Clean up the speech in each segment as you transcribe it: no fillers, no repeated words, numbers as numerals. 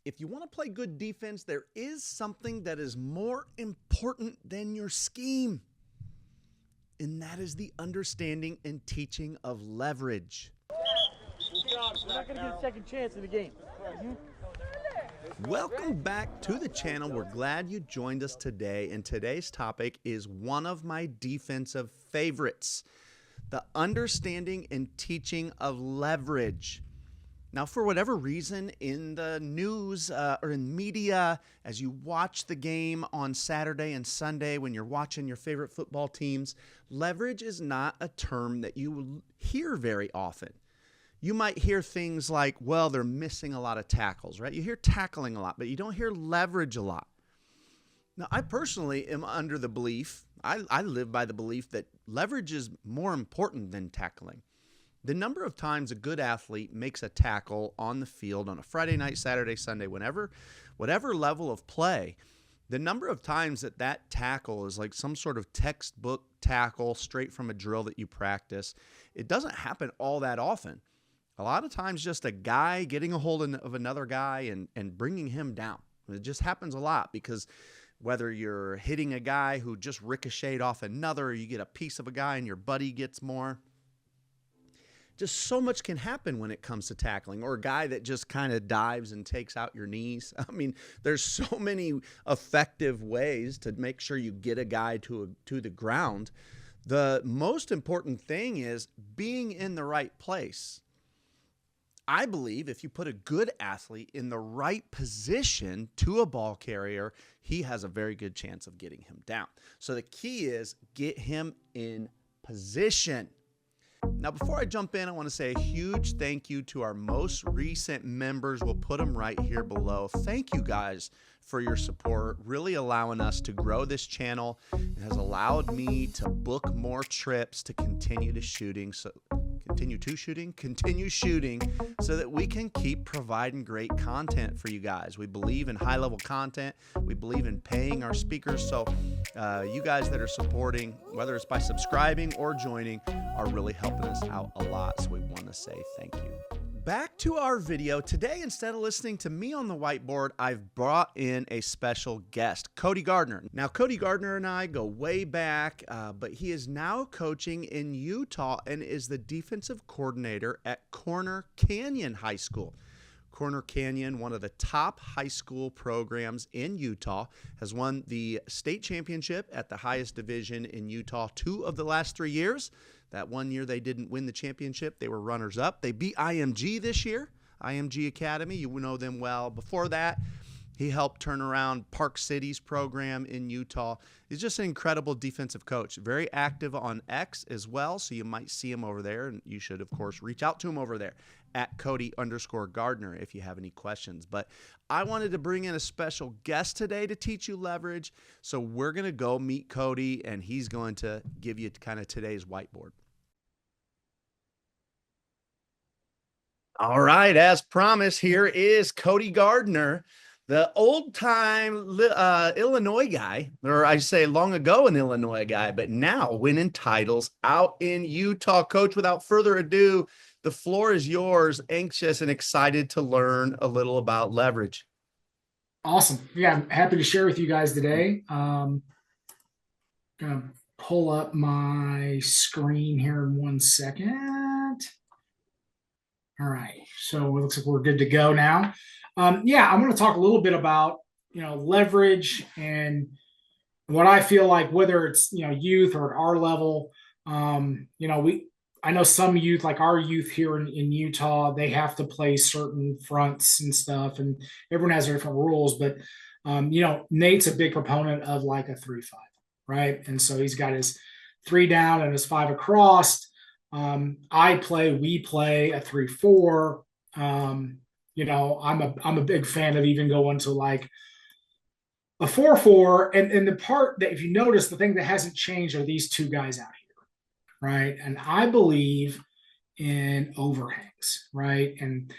If you want to play good defense, there is something that is more important than your scheme, and that is the understanding and teaching of leverage. We're not going to get a second chance in the game. Welcome back to the channel. We're glad you joined us today, and today's topic is one of my defensive favorites, the understanding and teaching of leverage. Now, for whatever reason, in the news or in media, as you watch the game on Saturday and Sunday when you're watching your favorite football teams, leverage is not a term that you hear very often. You might hear things like, well, they're missing a lot of tackles, right? You hear tackling a lot, but you don't hear leverage a lot. Now, I personally am under the belief, I live by the belief that leverage is more important than tackling. The number of times a good athlete makes a tackle on the field on a Friday night, Saturday, Sunday, whatever level of play, the number of times that tackle is like some sort of textbook tackle straight from a drill that you practice, it doesn't happen all that often. A lot of times just a guy getting a hold of another guy and bringing him down. It just happens a lot because whether you're hitting a guy who just ricocheted off another, or you get a piece of a guy and your buddy gets more. Just so much can happen when it comes to tackling, or a guy that just kind of dives and takes out your knees. I mean, there's so many effective ways to make sure you get a guy to the ground. The most important thing is being in the right place. I believe if you put a good athlete in the right position to a ball carrier, he has a very good chance of getting him down. So the key is get him in position. Now, before I jump in, I want to say a huge thank you to our most recent members. We'll put them right here below. Thank you guys for your support, really allowing us to grow this channel. It has allowed me to book more trips to continue shooting so that we can keep providing great content for you guys. We believe in high-level content. We believe in paying our speakers. So you guys that are supporting, whether it's by subscribing or joining, are really helping us out a lot. So we want to say thank you. Back to our video. Today, instead of listening to me on the whiteboard, I've brought in a special guest, Cody Gardner. Now, Cody Gardner and I go way back, but he is now coaching in Utah and is the defensive coordinator at Corner Canyon High School. Corner Canyon, one of the top high school programs in Utah, has won the state championship at the highest division in Utah 2 of the last 3 years. That one year they didn't win the championship. They were runners-up. They beat IMG this year, IMG Academy. You know them well. Before that, he helped turn around Park City's program in Utah. He's just an incredible defensive coach. Very active on X as well, so you might see him over there, and you should, of course, reach out to him over there at Cody_Gardner if you have any questions. But I wanted to bring in a special guest today to teach you leverage, so we're going to go meet Cody, and he's going to give you kind of today's whiteboard. All right, as promised, here is Cody Gardner, the old-time Illinois guy, or I say long ago an Illinois guy, but now winning titles out in Utah. Coach, without further ado, the floor is yours. Anxious and excited to learn a little about leverage. Awesome. Yeah, I'm happy to share with you guys today. Gonna pull up my screen here in 1 second. All right, so it looks like we're good to go now. Yeah, I'm going to talk a little bit about, leverage and what I feel like, whether it's, youth or at our level. I know some youth, like our youth here in Utah, they have to play certain fronts and stuff, and everyone has their different rules. But, Nate's a big proponent of like a 3-5, right? And so he's got his 3 down and his 5 across. We play a 3-4. I'm a big fan of even going to like a 4-4. And the part that, if you notice, the thing that hasn't changed are these 2 guys out here, right? And I believe in overhangs, right? And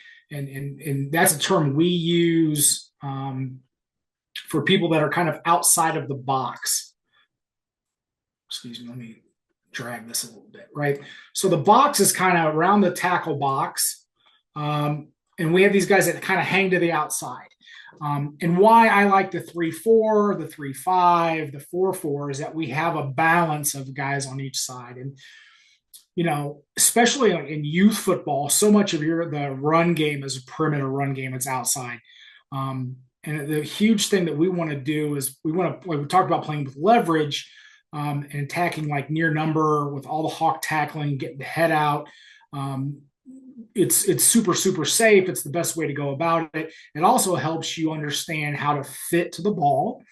that's a term we use for people that are kind of outside of the box. Excuse me, let me drag this a little bit, right? So the box is kind of around the tackle box. And we have these guys that kind of hang to the outside. And why I like the 3-4, the 3-5, the 4-4 is that we have a balance of guys on each side. And, especially in youth football, so much of the run game is a perimeter run game. It's outside. And the huge thing that we want to do is we talked about playing with leverage and attacking like near number with all the hawk tackling, getting the head out. It's super, super safe. It's the best way to go about it. It also helps you understand how to fit to the ball.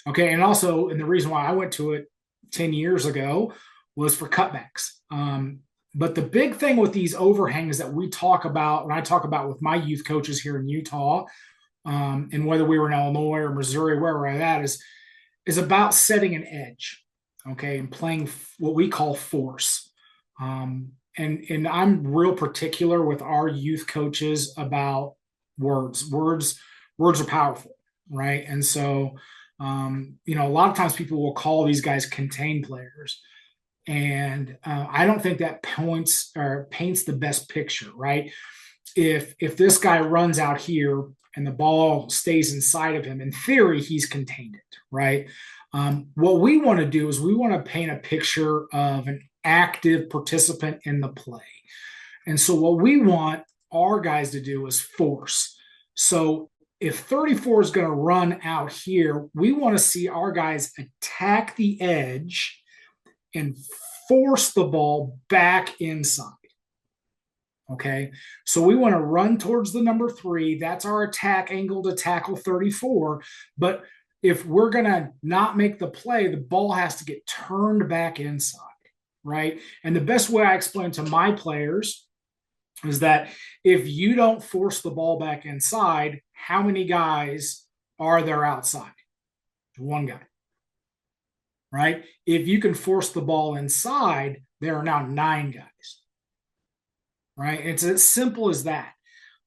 Okay. And the reason why I went to it 10 years ago was for cutbacks. But the big thing with these overhangs that we talk about, when I talk about with my youth coaches here in Utah, and whether we were in Illinois or Missouri, where we're at, is about setting an edge, okay, and playing what we call force. And I'm real particular with our youth coaches about words. Words are powerful, right? And so, a lot of times people will call these guys contained players. And I don't think that paints the best picture, right? If this guy runs out here and the ball stays inside of him, in theory, he's contained it, right? What we want to do is we want to paint a picture of an active participant in the play. And so what we want our guys to do is force. So if 34 is going to run out here, we want to see our guys attack the edge and force the ball back inside. Okay, so we want to run towards the number 3. That's our attack angle to tackle 34. But if we're going to not make the play, the ball has to get turned back inside, right? And the best way I explain to my players is that if you don't force the ball back inside, how many guys are there outside? One guy. Right? If you can force the ball inside, there are now 9 guys. Right? It's as simple as that.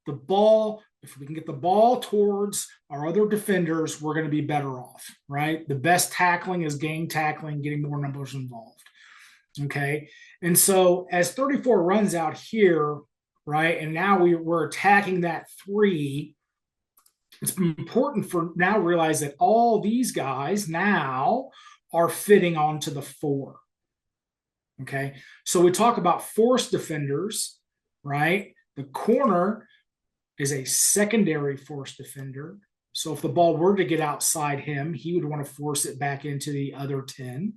The ball, if we can get the ball towards our other defenders, we're going to be better off. Right? The best tackling is gang tackling, getting more numbers involved. Okay. And so as 34 runs out here, right, and now we're attacking that 3, it's important for now to realize that all these guys now are fitting onto the 4. Okay. So we talk about force defenders, right? The corner is a secondary force defender. So if the ball were to get outside him, he would want to force it back into the other 10,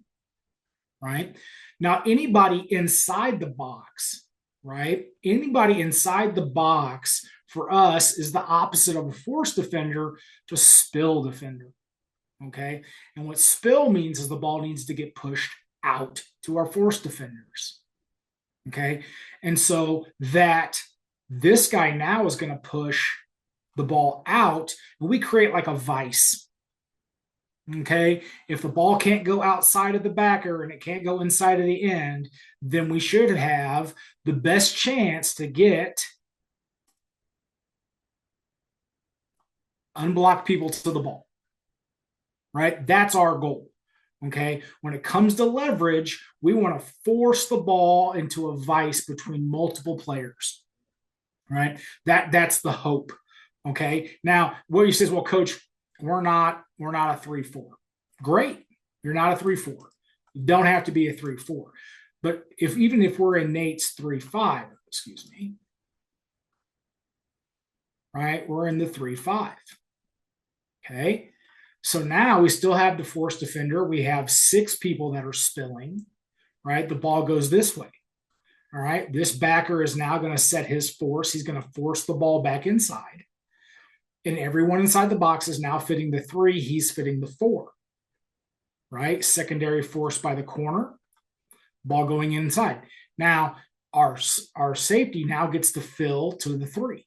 right? Now, anybody inside the box, right? Anybody inside the box for us is the opposite of a force defender to spill defender. Okay. And what spill means is the ball needs to get pushed out to our force defenders. Okay. And so that this guy now is going to push the ball out, and we create like a vice. Okay. If the ball can't go outside of the backer and it can't go inside of the end, then we should have the best chance to get unblocked people to the ball. Right? That's our goal. Okay. When it comes to leverage, we want to force the ball into a vice between multiple players. Right? That's the hope. Okay. Now, what you say is, well, coach, we're not a 3-4. Great. You're not a 3-4. You don't have to be a 3-4. But even if we're in Nate's 3-5, excuse me, right? We're in the 3-5. Okay. So now we still have the force defender. We have 6 people that are spilling, right? The ball goes this way. All right. This backer is now going to set his force. He's going to force the ball back inside. And everyone inside the box is now fitting the 3. He's fitting the 4, right? Secondary force by the corner, ball going inside. Now our safety now gets to fill to the 3.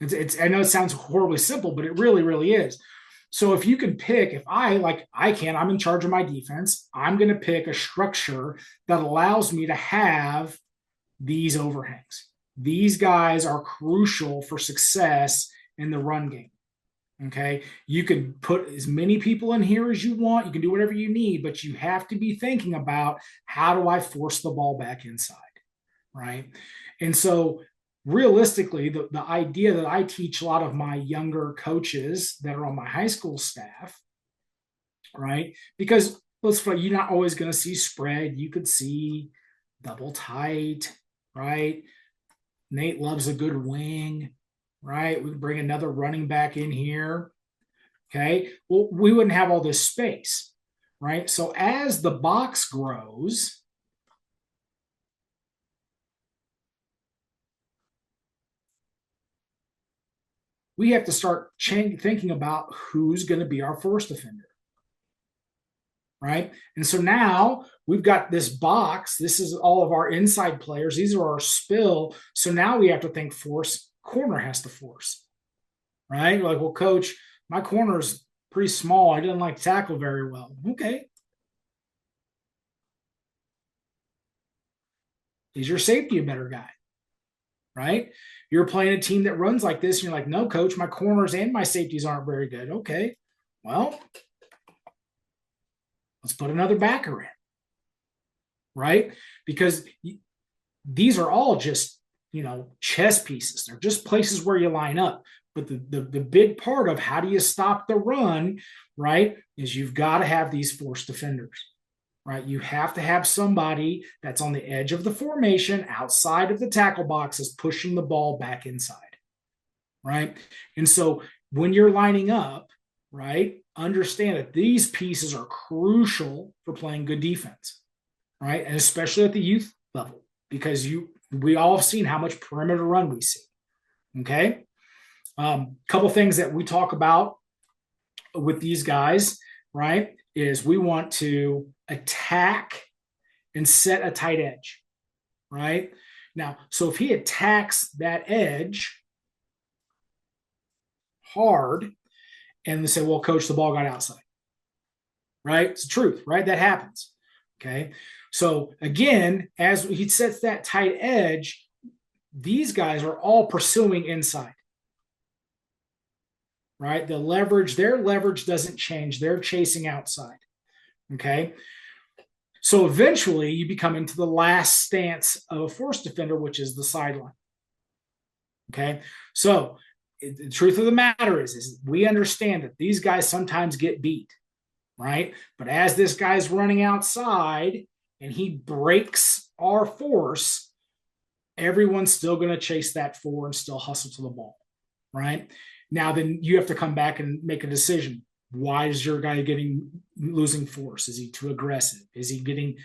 I know it sounds horribly simple, but it really, really is. So if you can pick, if I'm in charge of my defense, I'm going to pick a structure that allows me to have these overhangs. These guys are crucial for success in the run game. Okay. You can put as many people in here as you want. You can do whatever you need, but you have to be thinking about, how do I force the ball back inside? Right. And so realistically, the idea that I teach a lot of my younger coaches that are on my high school staff, right? Because let's say you're not always going to see spread. You could see double tight, right? Nate loves a good wing, right? We can bring another running back in here. Okay. Well, we wouldn't have all this space, right? So as the box grows, we have to start thinking about who's going to be our force defender, right? And so now we've got this box. This is all of our inside players. These are our spill. So now we have to think force. Corner has to force, right? Like, well, coach, my corner's pretty small. I didn't like tackle very well. Okay. Is your safety a better guy? Right? You're playing a team that runs like this, and you're like, no, coach, my corners and my safeties aren't very good. Okay. Well, let's put another backer in. Right? Because these are all just, chess pieces. They're just places where you line up. But the big part of how do you stop the run, right, is you've got to have these force defenders, right? You have to have somebody that's on the edge of the formation outside of the tackle boxes pushing the ball back inside, right? And so when you're lining up, right, understand that these pieces are crucial for playing good defense, right? And especially at the youth level, because we all have seen how much perimeter run we see, okay? Couple things that we talk about with these guys, right, is we want to attack and set a tight edge, right? Now, so if he attacks that edge hard and they say, well, coach, the ball got outside, right? It's the truth, right? That happens, okay? So again, as he sets that tight edge, these guys are all pursuing inside. Right? Their leverage doesn't change. They're chasing outside. Okay. So eventually you become into the last stance of a force defender, which is the sideline. Okay. So the truth of the matter is we understand that these guys sometimes get beat, right? But as this guy's running outside and he breaks our force, everyone's still going to chase that four and still hustle to the ball, right? Now, then you have to come back and make a decision. Why is your guy losing force? Is he too aggressive? Is he getting,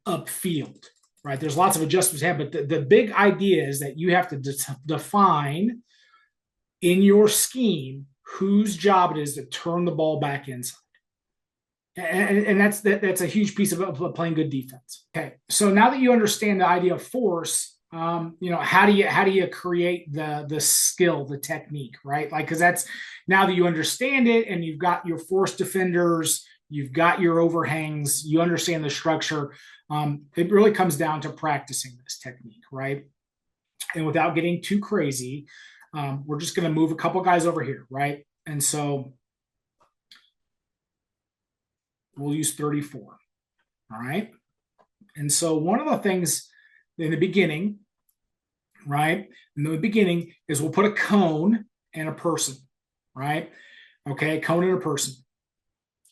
upfield, right? There's lots of adjustments to have, but the big idea is that you have to define in your scheme whose job it is to turn the ball back inside. And that's a huge piece of playing good defense. Okay, so now that you understand the idea of force, how do you create the skill, the technique, right? Like, because that's now that you understand it and you've got your force defenders, you've got your overhangs, you understand the structure. It really comes down to practicing this technique, right? And without getting too crazy, we're just going to move a couple guys over here, right? And so we'll use 34, all right? And so one of the things in the beginning, right? In the beginning is we'll put a cone and a person, right? Okay, cone and a person.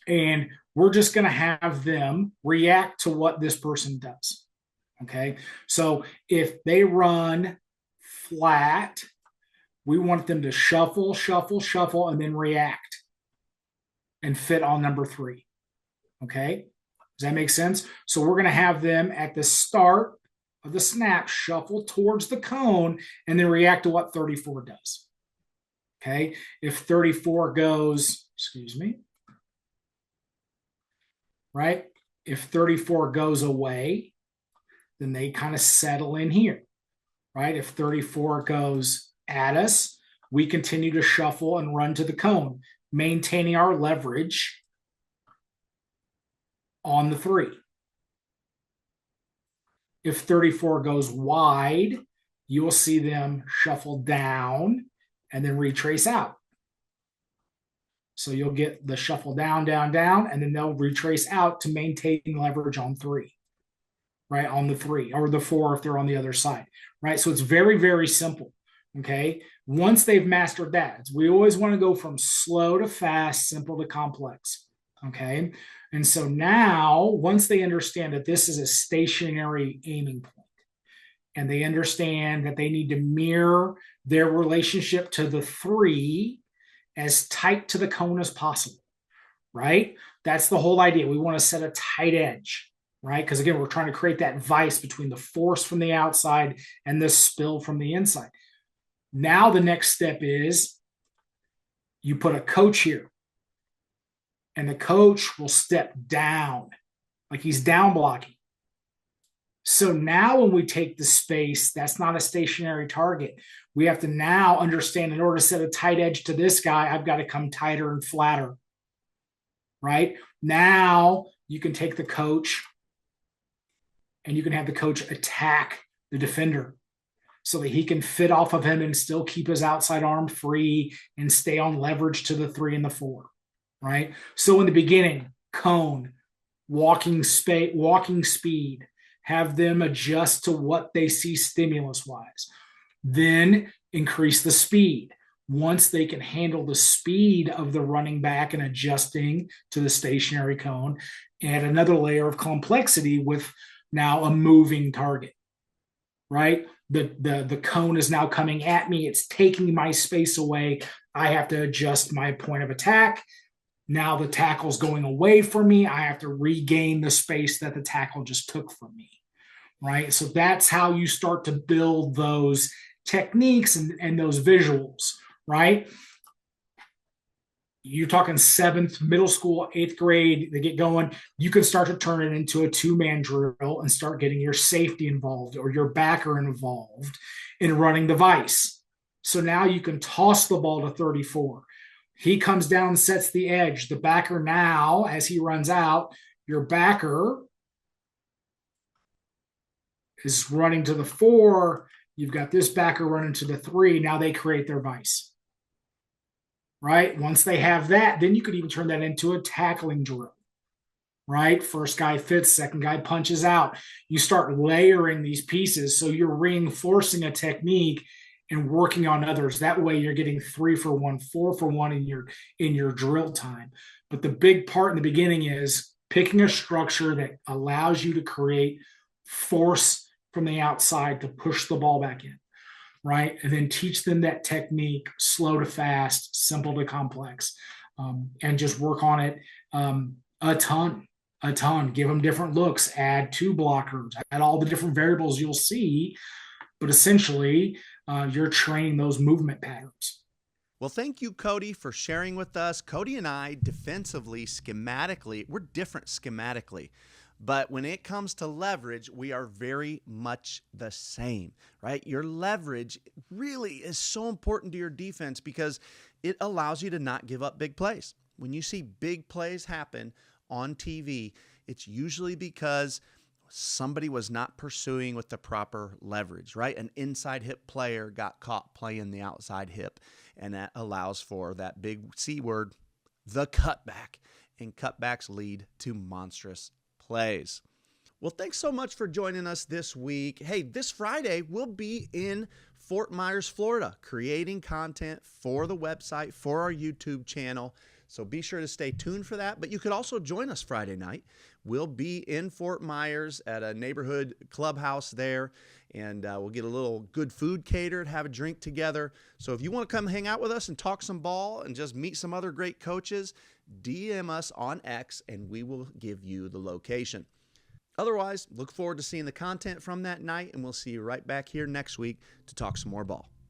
And we're just going to have them react to what this person does. Okay, so if they run flat, we want them to shuffle, shuffle, shuffle, and then react and fit on number 3. Okay, does that make sense? So we're going to have them at the start of the snap shuffle towards the cone and then react to what 34 does. Okay, if 34 goes, right? If 34 goes away, then they kind of settle in here, right? If 34 goes at us, we continue to shuffle and run to the cone, maintaining our leverage on the 3. If 34 goes wide, you'll see them shuffle down and then retrace out. So you'll get the shuffle down, down, down, and then they'll retrace out to maintain leverage on 3. right, on the 3 or the 4 if they're on the other side, right? So it's very, very simple. Okay. Once they've mastered that, we always want to go from slow to fast, simple to complex. Okay. And so now, once they understand that this is a stationary aiming point, and they understand that they need to mirror their relationship to the 3 as tight to the cone as possible, right? That's the whole idea. We want to set a tight edge, right? Because again, we're trying to create that vice between the force from the outside and the spill from the inside. Now the next step is you put a coach here, and the coach will step down like he's down blocking. So now when we take the space, that's not a stationary target. We have to now understand, in order to set a tight edge to this guy, I've got to come tighter and flatter, right? Now you can take the coach and you can have the coach attack the defender so that he can fit off of him and still keep his outside arm free and stay on leverage to the 3 and the 4, right? So in the beginning, cone, walking speed, have them adjust to what they see stimulus-wise. Then increase the speed. Once they can handle the speed of the running back and adjusting to the stationary cone, add another layer of complexity with now a moving target, right? The cone is now coming at me. It's taking my space away. I have to adjust my point of attack. Now the tackle's going away from me. I have to regain the space that the tackle just took from me, right? So that's how you start to build those techniques and those visuals, right? You're talking 7th, middle school, 8th grade, they get going. You can start to turn it into a 2-man drill and start getting your safety involved or your backer involved in running the vice. So now you can toss the ball to 34. He comes down, sets the edge. The backer now, as he runs out, your backer is running to the 4. You've got this backer running to the 3. Now they create their vice, right? Once they have that, then you could even turn that into a tackling drill, right? First guy fits, second guy punches out. You start layering these pieces so you're reinforcing a technique and working on others. That way you're getting 3 for 1, 4 for 1 in your drill time. But the big part in the beginning is picking a structure that allows you to create force from the outside to push the ball back in, right? And then teach them that technique, slow to fast, simple to complex, and just work on it a ton. Give them different looks, add 2 blockers, add all the different variables you'll see. But essentially, you're training those movement patterns. Well, thank you, Cody, for sharing with us. Cody and I, defensively, schematically, we're different schematically. But when it comes to leverage, we are very much the same, right? Your leverage really is so important to your defense because it allows you to not give up big plays. When you see big plays happen on TV, it's usually because somebody was not pursuing with the proper leverage, right? An inside hip player got caught playing the outside hip, and that allows for that big C word, the cutback. And cutbacks lead to monstrous plays. Well, thanks so much for joining us this week. Hey, this Friday we'll be in Fort Myers, Florida, creating content for the website, for our YouTube channel. So be sure to stay tuned for that. But you could also join us Friday night. We'll be in Fort Myers at a neighborhood clubhouse there, and we'll get a little good food catered, have a drink together. So if you want to come hang out with us and talk some ball and just meet some other great coaches, DM us on X and we will give you the location. Otherwise, look forward to seeing the content from that night, and we'll see you right back here next week to talk some more ball.